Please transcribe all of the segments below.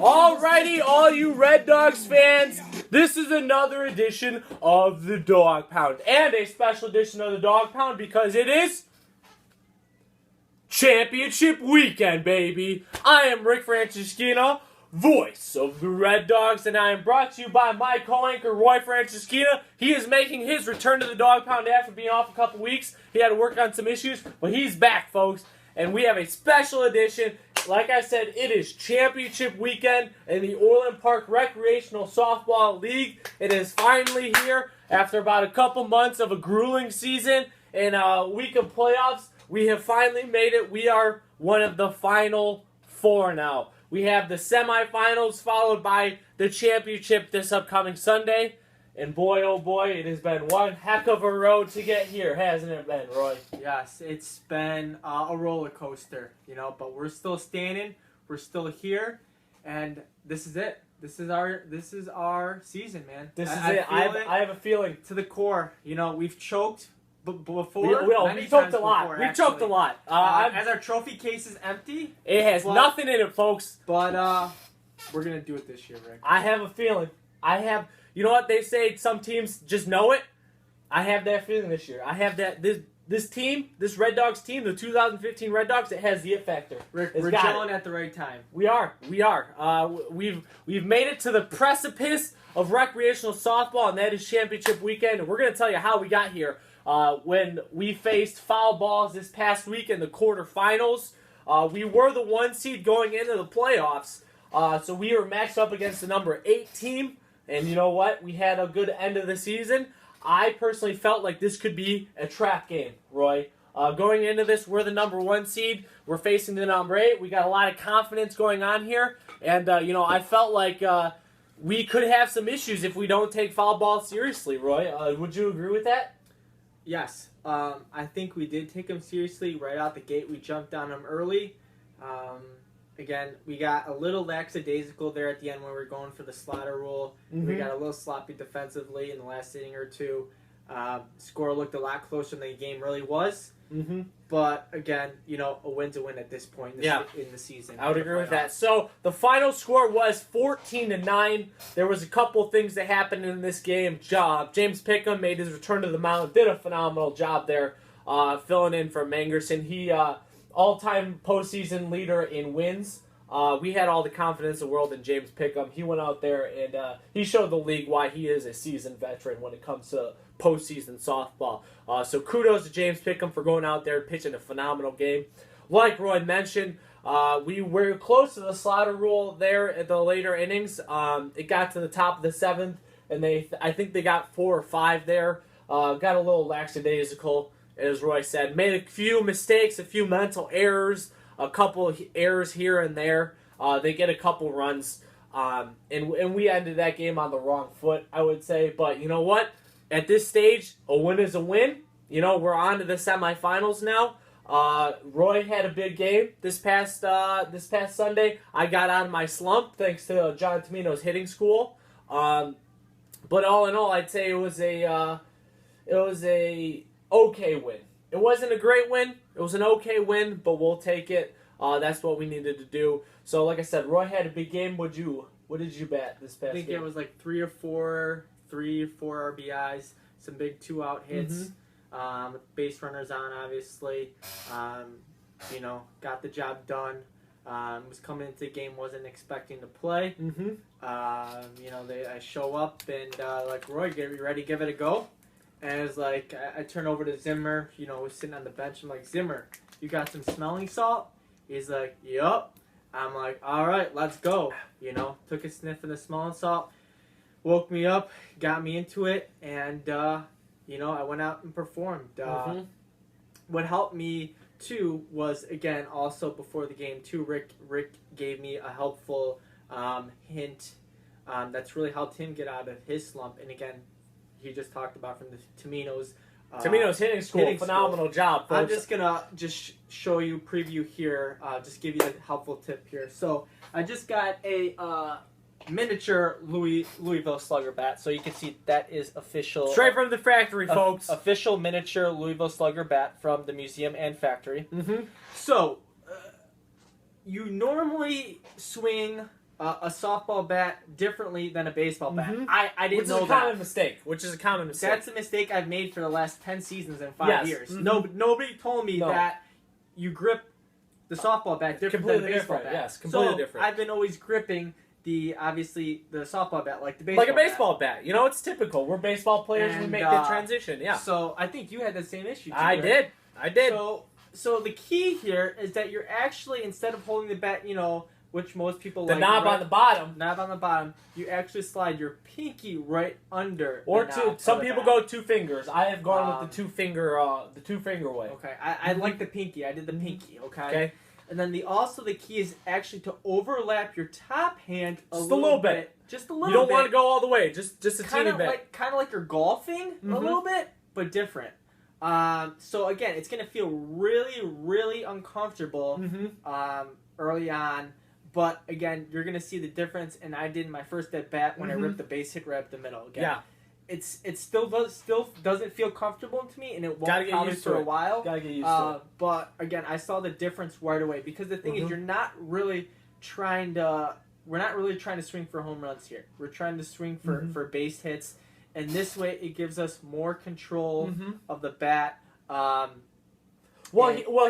Alrighty, all you Red Dogs fans, this is another edition of the Dog Pound. And a special edition of the Dog Pound because it is Championship Weekend, baby. I am Rick Franceschina, voice of the Red Dogs, and I am brought to you by my co-anchor, Roy Franceschina. He is making his return to the Dog Pound after being off a couple weeks. He had to work on some issues, but he's back, folks. And we have a special edition. Like I said, it is Championship Weekend in the Orland Park Recreational Softball League. It is finally here after about a couple months of a grueling season and a week of playoffs. We have finally made it. We are one of the final four now. We have the semifinals followed by the championship this upcoming Sunday. And boy, oh boy, it has been one heck of a road to get here, hasn't it been, Roy? Yes, it's been a roller coaster, but we're still standing. We're still here, and this is it. This is our season, man. This is it. I have a feeling to the core. We've choked before. We choked a lot. We choked a lot. As our trophy case is empty, it has nothing in it, folks. But we're gonna do it this year, Rick. I have a feeling. You know what they say? Some teams just know it. I have that feeling this year. I have that this team, this Red Dogs team, the 2015 Red Dogs, it has the it factor. Rick, we're gelling at the right time. We are. We've made it to the precipice of recreational softball, and that is championship weekend. And we're going to tell you how we got here. When we faced Fowl Balls this past week in the quarterfinals, we were the 1 seed going into the playoffs. So we were matched up against the number 8 team. And you know what? We had a good end of the season. I personally felt like this could be a trap game, Roy. Going into this, we're the number 1 seed. We're facing the number 8. We got a lot of confidence going on here. And, I felt like we could have some issues if we don't take foul ball seriously, Roy. Would you agree with that? Yes. I think we did take them seriously right out the gate. We jumped on them early. Again, we got a little lackadaisical there at the end when we were going for the slaughter rule. Mm-hmm. We got a little sloppy defensively in the last inning or two. Score looked a lot closer than the game really was. Mm-hmm. But again, a win's a win at this point in the season. I would agree with that. So the final score was 14-9. There was a couple things that happened in this game. James Pickham made his return to the mound. Did a phenomenal job there, filling in for Mangerson. He all-time postseason leader in wins. We had all the confidence in the world in James Pickham. He went out there and he showed the league why he is a seasoned veteran when it comes to postseason softball. So kudos to James Pickham for going out there and pitching a phenomenal game. Like Roy mentioned, we were close to the slaughter rule there at the later innings. It got to the top of the 7th, and I think they got 4 or 5 there. Got a little lackadaisical, as Roy said. Made a few mistakes, a few mental errors, a couple errors here and there. They get a couple runs, and we ended that game on the wrong foot, I would say. But you know what? At this stage, a win is a win. We're on to the semifinals now. Roy had a big game this past Sunday. I got out of my slump thanks to John Tomino's hitting school. But all in all, I'd say it was a okay win. It wasn't a great win. It was an okay win, but we'll take it. That's what we needed to do. So, like I said, Roy had a big game. What did you bet this past game? I think it was like 3 or 4 RBIs, some big 2-out hits, base runners on, obviously. Got the job done. Was coming into the game, wasn't expecting to play. Mm-hmm. I show up and like, Roy, get ready, give it a go. And it's like, I turn over to Zimmer, was sitting on the bench. I'm like, Zimmer, you got some smelling salt? He's like, yup. I'm like, all right, let's go. Took a sniff of the smelling salt, woke me up, got me into it, and, I went out and performed. What helped me, too, was, again, also before the game, too, Rick gave me a helpful hint that's really helped him get out of his slump. And, again, he just talked about from the Tomino's hitting school. Phenomenal job, folks. I'm just going to show you, preview here, just give you a helpful tip here. So I just got a miniature Louisville Slugger bat. So you can see that is official. Straight from the factory, folks. Official miniature Louisville Slugger bat from the museum and factory. Mm-hmm. So you normally swing a softball bat differently than a baseball bat. Mhm. I didn't know Which is a common mistake. Which is a common mistake. That's a mistake I've made for the last 10 seasons and 5 years. Mhm. Nobody told me No. that you grip the softball bat different Completely than a baseball different. bat. Yes, completely so different. I've been always gripping obviously the softball bat like the baseball Like a baseball bat. You know, it's typical. We're baseball players. We And, make the transition. Yeah. So I think you had the same issue too, I right? did. I did. So the key here is that you're actually, instead of holding the bat, which most people the like, knob right, on the bottom. knob on the bottom, you actually slide your pinky right under. Or the two. knob Some of the people bat. go 2 fingers. I have gone with the two finger way. Okay, I like the pinky. I did the pinky. Okay. Okay. And then the key is actually to overlap your top hand Just a little bit. Just a little bit. You don't want to go all the way. Just a teeny bit. Kind of like you're golfing a little bit, but different. So again, it's gonna feel really, really uncomfortable early on. But again, you're gonna see the difference. And I did my first at bat when I ripped the base hit right up the middle. Again, Yeah. It still doesn't feel comfortable to me, and it won't probably for a while. Gotta get used to it. But again, I saw the difference right away because the thing is, we're not really trying to swing for home runs here. We're trying to swing for base hits, and this way it gives us more control of the bat. Well,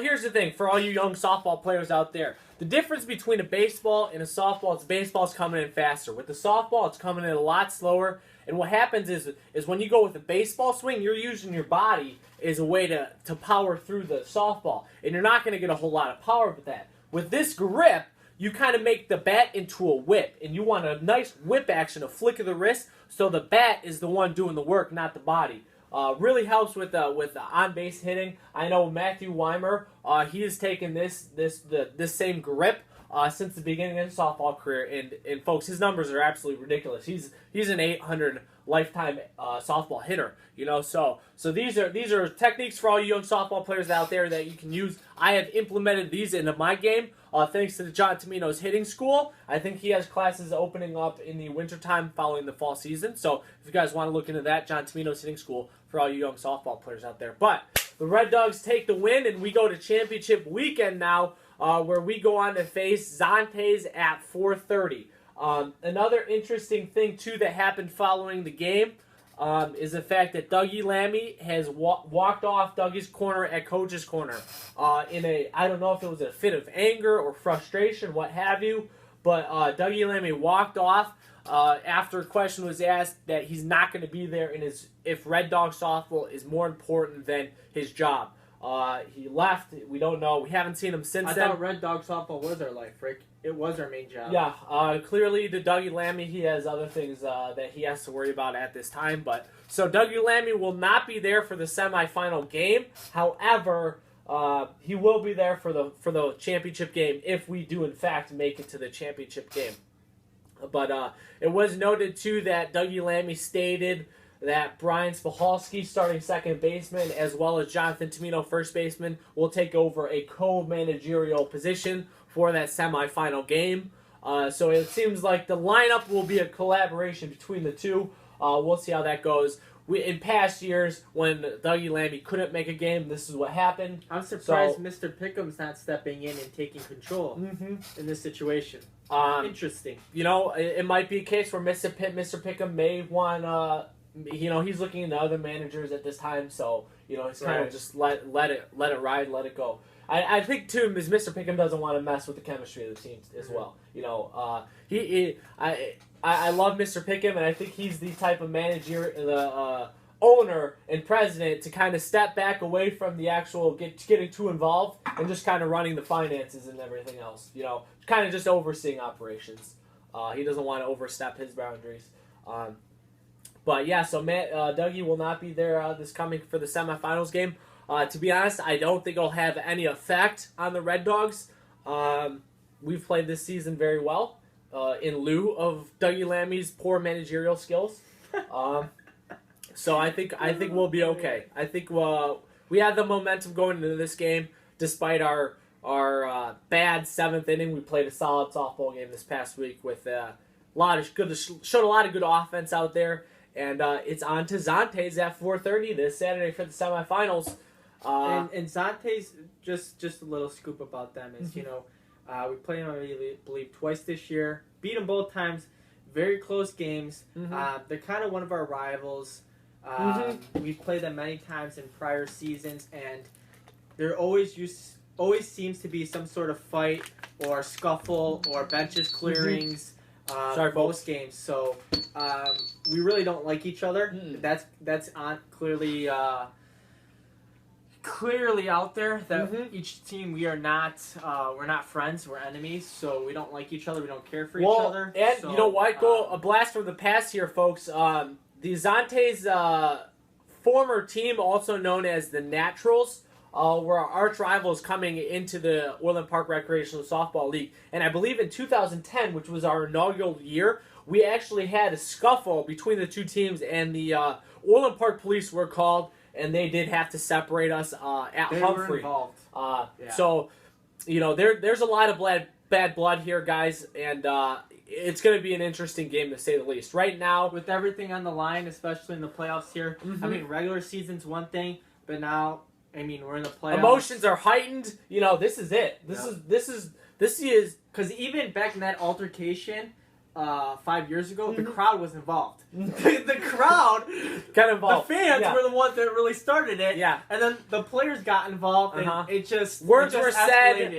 here's the thing for all you young softball players out there. The difference between a baseball and a softball is baseball's coming in faster. With the softball, it's coming in a lot slower. And what happens is when you go with a baseball swing, you're using your body as a way to power through the softball. And you're not going to get a whole lot of power with that. With this grip, you kind of make the bat into a whip. And you want a nice whip action, a flick of the wrist, so the bat is the one doing the work, not the body. Really helps with the on-base hitting. I know Matthew Weimer, he has taken this same grip since the beginning of his softball career, and folks, his numbers are absolutely ridiculous. He's an 800 lifetime softball hitter, So these are techniques for all you young softball players out there that you can use. I have implemented these into my game thanks to the John Tomino's hitting school. I think he has classes opening up in the wintertime following the fall season. So if you guys want to look into that, John Tomino's hitting school for all you young softball players out there. But the Red Dogs take the win, and we go to championship weekend now, where we go on to face Zantes at 4:30. Another interesting thing, too, that happened following the game is the fact that Dougie Lammy has walked off Dougie's corner at Coach's corner I don't know if it was a fit of anger or frustration, what have you, but Dougie Lammy walked off after a question was asked that he's not going to be there if Red Dog softball is more important than his job. He left. We don't know. We haven't seen him since then. I thought Red Dog softball was our life, Rick. It was our main job. Yeah, clearly to Dougie Lammy, he has other things that he has to worry about at this time. So Dougie Lammy will not be there for the semifinal game. However, he will be there for the championship game if we do in fact make it to the championship game. But it was noted too that Dougie Lammy stated that Brian Spahalski, starting second baseman, as well as Jonathan Tomino, first baseman, will take over a co-managerial position for that semifinal game. So it seems like the lineup will be a collaboration between the two. We'll see how that goes. In past years, when Dougie Lammy couldn't make a game, this is what happened. I'm surprised Mr. Pickham's not stepping in and taking control in this situation. Interesting. It might be a case where Mr. Pickham may want he's looking into other managers at this time, so he's kind of just let it ride, let it go. I think too, Mr. Pickham doesn't want to mess with the chemistry of the team as well. I love Mr. Pickham, and I think he's the type of manager, the owner and president, to kind of step back away from the actual getting too involved and just kind of running the finances and everything else. Kind of just overseeing operations. He doesn't want to overstep his boundaries. But yeah, so Dougie will not be there this coming for the semifinals game. To be honest, I don't think it'll have any effect on the Red Dogs. We've played this season very well in lieu of Dougie Lammy's poor managerial skills. So I think we'll be okay. I think we have the momentum going into this game, despite our bad seventh inning. We played a solid softball game this past week with showed a lot of good offense out there. And it's on to Zantes at 4:30 this Saturday for the semifinals. And Zantes, just a little scoop about them is, we played them, I believe, twice this year, beat them both times. Very close games. Mm-hmm. They're kind of one of our rivals. We've played them many times in prior seasons, and there always seems to be some sort of fight or scuffle or benches clearings. Sorry, most games. So we really don't like each other. That's clearly out there that each team we're not friends, we're enemies, so we don't like each other, we don't care for each other. And so, you know what? Go a blast from the past here, folks. The Zante's former team, also known as the Naturals, were our arch rivals coming into the Orland Park Recreational Softball League. And I believe in 2010, which was our inaugural year, we actually had a scuffle between the two teams, and the Orland Park Police were called, and they did have to separate us at they Humphrey. were involved. So, you know, there's a lot of bad blood here, guys, and it's going to be an interesting game to say the least. Right now, with everything on the line, especially in the playoffs here, I mean, regular season's one thing, but now, I mean, we're in the playoffs. Emotions are heightened. You know, this is it. This is because even back in that altercation 5 years ago, the crowd was involved. The crowd got involved. The fans were the ones that really started it. Yeah. And then the players got involved, and it just words were said.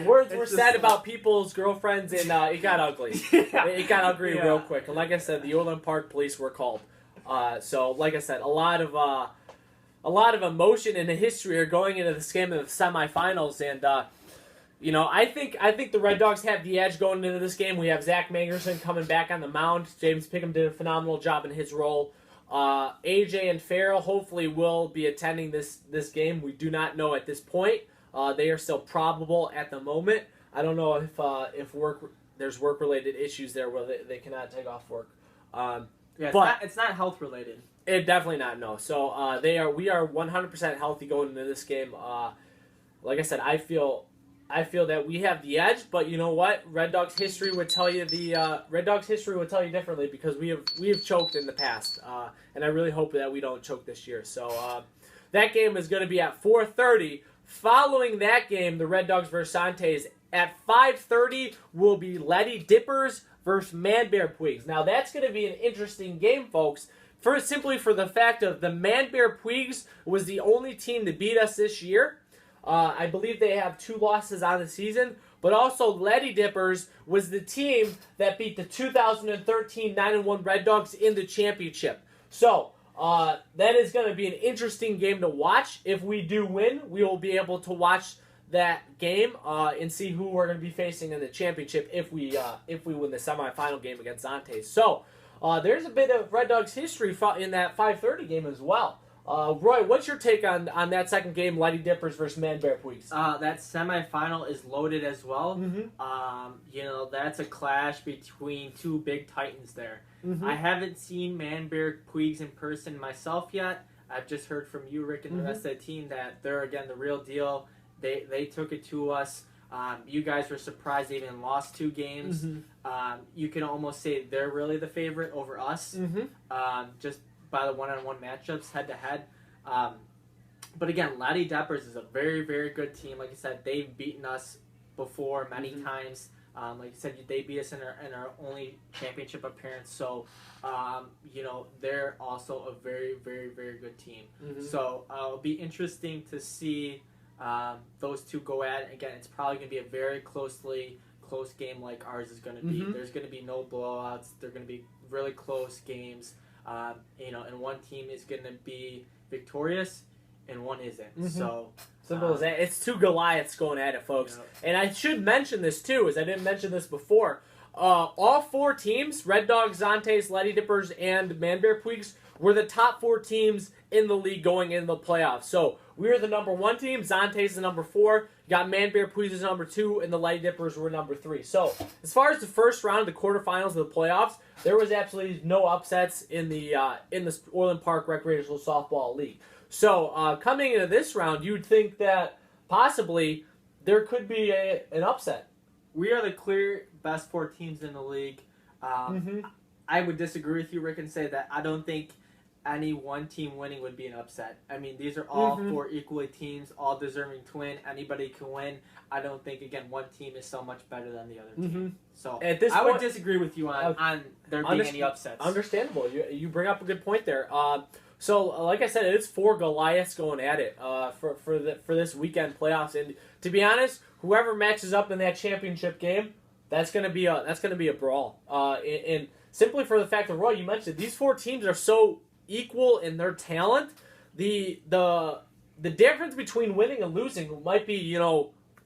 Words were said about people's girlfriends, and it got ugly. It got ugly real quick. And like I said, the Orland Park Police were called. So, like I said, a lot of emotion and a history are going into this game in the semifinals, and you know, I think the Red Dogs have the edge going into this game. We have Zach Mangerson coming back on the mound. James Pickham did a phenomenal job in his role. AJ and Farrell hopefully will be attending this game. We do not know at this point. They are still probable at the moment. I don't know if there's work related issues there where they cannot take off work. It's not health related. It definitely not, no. So we are 100% healthy going into this game. Like I said, I feel that we have the edge, but you know what? Red Dogs history would tell you differently, because we have choked in the past, and I really hope that we don't choke this year. So that game is going to be at 4:30. Following that game, the Red Dogs versus Santes at 5:30 will be Lady Dippers versus Man Bear Puigs. Now that's going to be an interesting game, folks. Simply for the fact of the Man Bear Puigs was the only team to beat us this year. I believe they have 2 losses on the season, but also Lady Dippers was the team that beat the 2013 9-1 Red Dogs in the championship. So that is going to be an interesting game to watch. If we do win, we will be able to watch that game and see who we're going to be facing in the championship if we win the semifinal game against Zantes. So there's a bit of Red Dogs history in that 5:30 game as well. Roy, what's your take on that second game, Lady Dippers versus Man Bear Puigs? That semifinal is loaded as well. You know, that's a clash between 2 big titans there. I haven't seen Man Bear Puigs in person myself yet. I've just heard from you, Rick, and the rest of the team that they're, again, the real deal. They took it to us. You guys were surprised they even lost 2 games. You can almost say they're really the favorite over us. Just by the one-on-one matchups, head-to-head. But again, Lady Dippers is a very, very good team. Like I said, they've beaten us before many times. Like you said, they beat us in our only championship appearance. So, you know, they're also a very, very, very good team. So it'll be interesting to see those 2 go at it. Again, it's probably going to be a very close game like ours is going to be. There's going to be no blowouts. They're going to be really close games. You know, and one team is going to be victorious, and one isn't. So simple as that. It's 2 Goliaths going at it, folks. And I should mention this too, as I didn't mention this before. All 4 teams, Red Dogs, Zantes, Lady Dippers, and Man Bear Puigs, were the top 4 teams in the league going into the playoffs. So we were the number 1 team. Zantes is the number 4. You got Man Bear Puigs as number 2, and the Lady Dippers were number 3. So as far as the first round of the quarterfinals of the playoffs, there was absolutely no upsets in the Orland Park Recreational Softball League. So coming into this round, you'd think that possibly there could be an upset. We are the clear best 4 teams in the league. I would disagree with you, Rick, and say that I don't think any one team winning would be an upset. I mean, these are all four equally teams, all deserving to win. Anybody can win. I don't think, again, one team is so much better than the other team. So at this I point, would disagree with you on there being any upsets. Understandable. You bring up a good point there. So, like I said, it's 4 Goliaths going at it for this weekend playoffs. And to be honest, whoever matches up in that championship game, that's gonna be a brawl. And simply for the fact that, Roy, you mentioned these 4 teams are so equal in their talent. The difference between winning and losing might be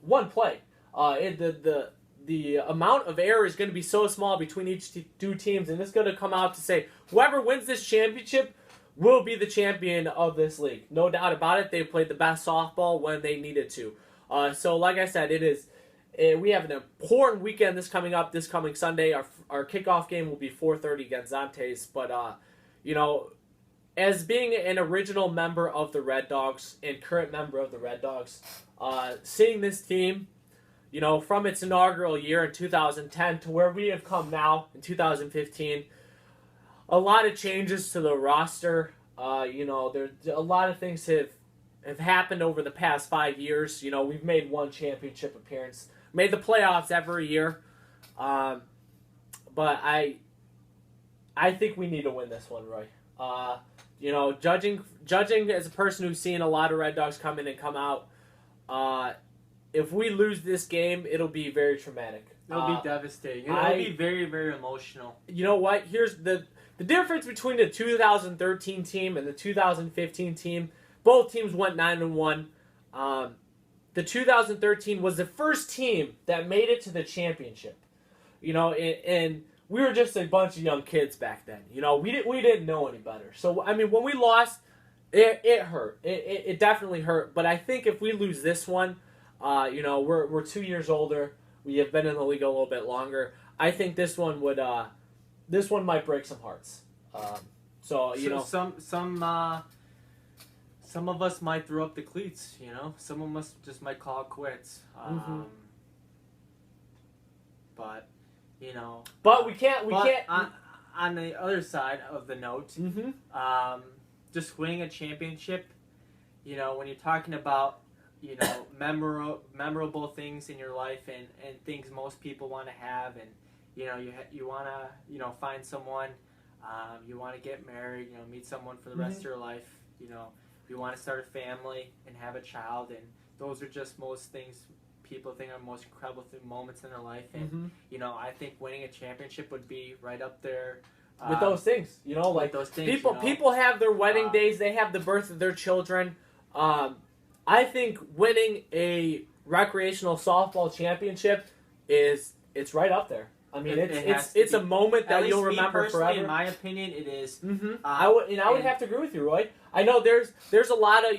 one play. The amount of error is going to be so small between each two teams, and it's going to come out to say whoever wins this championship will be the champion of this league. No doubt about it. They played the best softball when they needed to. So, like I said, we have an important weekend this coming Sunday. Our kickoff game will be 4:30 against Zantes. But, as being an original member of the Red Dogs and current member of the Red Dogs, seeing this team, from its inaugural year in 2010 to where we have come now in 2015, a lot of changes to the roster. There's a lot of things have happened over the past 5 years. We've made one championship appearance, made the playoffs every year, but I think we need to win this one, Roy. Judging as a person who's seen a lot of Red Dogs come in and come out, if we lose this game, it'll be very traumatic. It'll be devastating. It'll be very, very emotional. You know what? Here's the difference between the 2013 team and the 2015 team. Both teams went 9-1. The 2013 was the first team that made it to the championship. And we were just a bunch of young kids back then. We didn't know any better. So I mean, when we lost, it hurt. It definitely hurt. But I think if we lose this one, we're 2 years older. We have been in the league a little bit longer. I think this one might break some hearts. Some of us might throw up the cleats. Some of us just might call it quits. But we can't. On the other side of the note, just winning a championship. When you're talking about memorable things in your life and things most people want to have, and you want to find someone, you want to get married, meet someone for the rest of your life, you want to start a family and have a child, and those are just most things people think are most incredible moments in their life, and I think winning a championship would be right up there with those things. Those things, people have their wedding days, they have the birth of their children. I think winning a recreational softball championship it's right up there. I mean, it's a moment that you'll remember forever. In my opinion, it is. I would have to agree with you, Roy. I know there's a lot of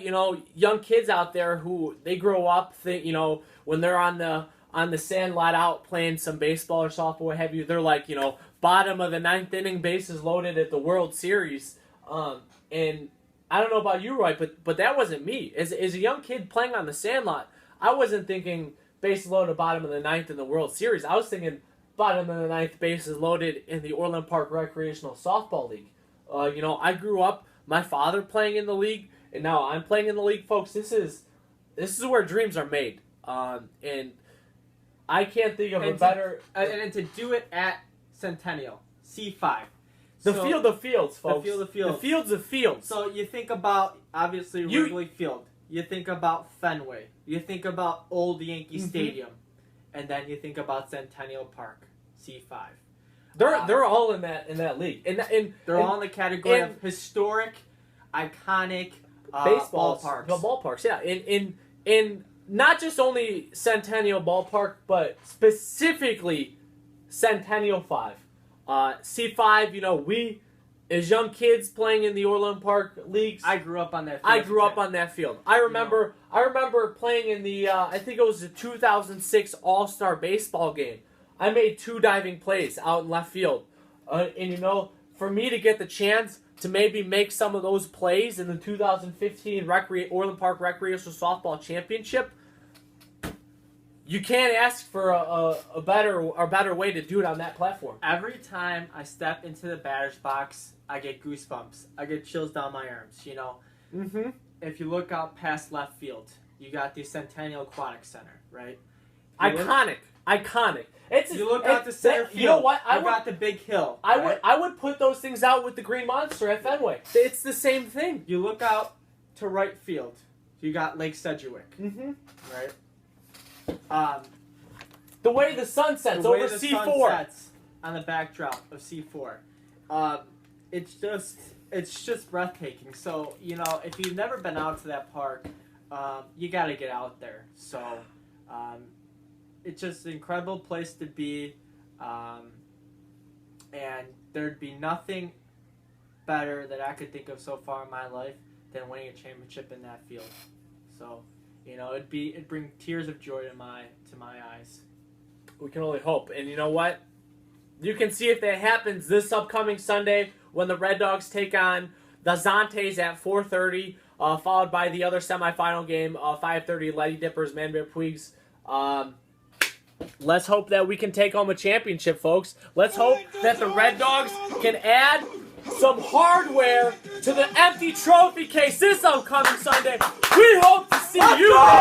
young kids out there who they grow up when they're on the sand lot out playing some baseball or softball, what have you. They're like bottom of the 9th inning, bases loaded at the World Series, and I don't know about you, Roy, but that wasn't me. As a young kid playing on the sandlot, I wasn't thinking bases loaded bottom of the 9th in the World Series. I was thinking bottom of the 9th, bases loaded in the Orland Park Recreational Softball League. I grew up, my father playing in the league, and now I'm playing in the league, folks. This is where dreams are made, and I can't think of a better. And to do it at Centennial C5. The fields, folks. The fields. So you think about, obviously, Wrigley Field. You think about Fenway. You think about Old Yankee Stadium. And then you think about Centennial Park, C5. They're all in that league. And they're all in the category of historic, iconic baseball ballparks. Ballparks, yeah. In not just only Centennial Ballpark, but specifically Centennial 5. C5, we, as young kids playing in the Orland Park leagues. I grew up on that field. I remember playing in the, I think it was the 2006 All-Star Baseball game. I made 2 diving plays out in left field. And, for me to get the chance to maybe make some of those plays in the 2015 Orland Park Recreational Softball Championship, you can't ask for a better way to do it on that platform. Every time I step into the batter's box, I get goosebumps. I get chills down my arms. You know. Mm-hmm. If you look out past left field, you got the Centennial Aquatic Center, right? Iconic. You look out the center field. You know what? You got the big hill. I would put those things out with the Green Monster at Fenway. It's the same thing. You look out to right field. You got Lake Sedgwick. Mm-hmm. Right. The way the sun sets the way over the C4 sun sets on the backdrop of C4. It's just breathtaking. So you know, if you've never been out to that park, you got to get out there. So. It's just an incredible place to be, and there'd be nothing better that I could think of so far in my life than winning a championship in that field. So, you know, it'd bring tears of joy to my eyes. We can only hope. And you know what? You can see if that happens this upcoming Sunday when the Red Dogs take on the Zantes at 4:30, followed by the other semifinal game, 5:30, Lady Dippers, Manbear Puigs. Let's hope that we can take home a championship, folks. Let's hope that the Red Dogs can add some hardware to the empty trophy case this upcoming Sunday. We hope to see you there.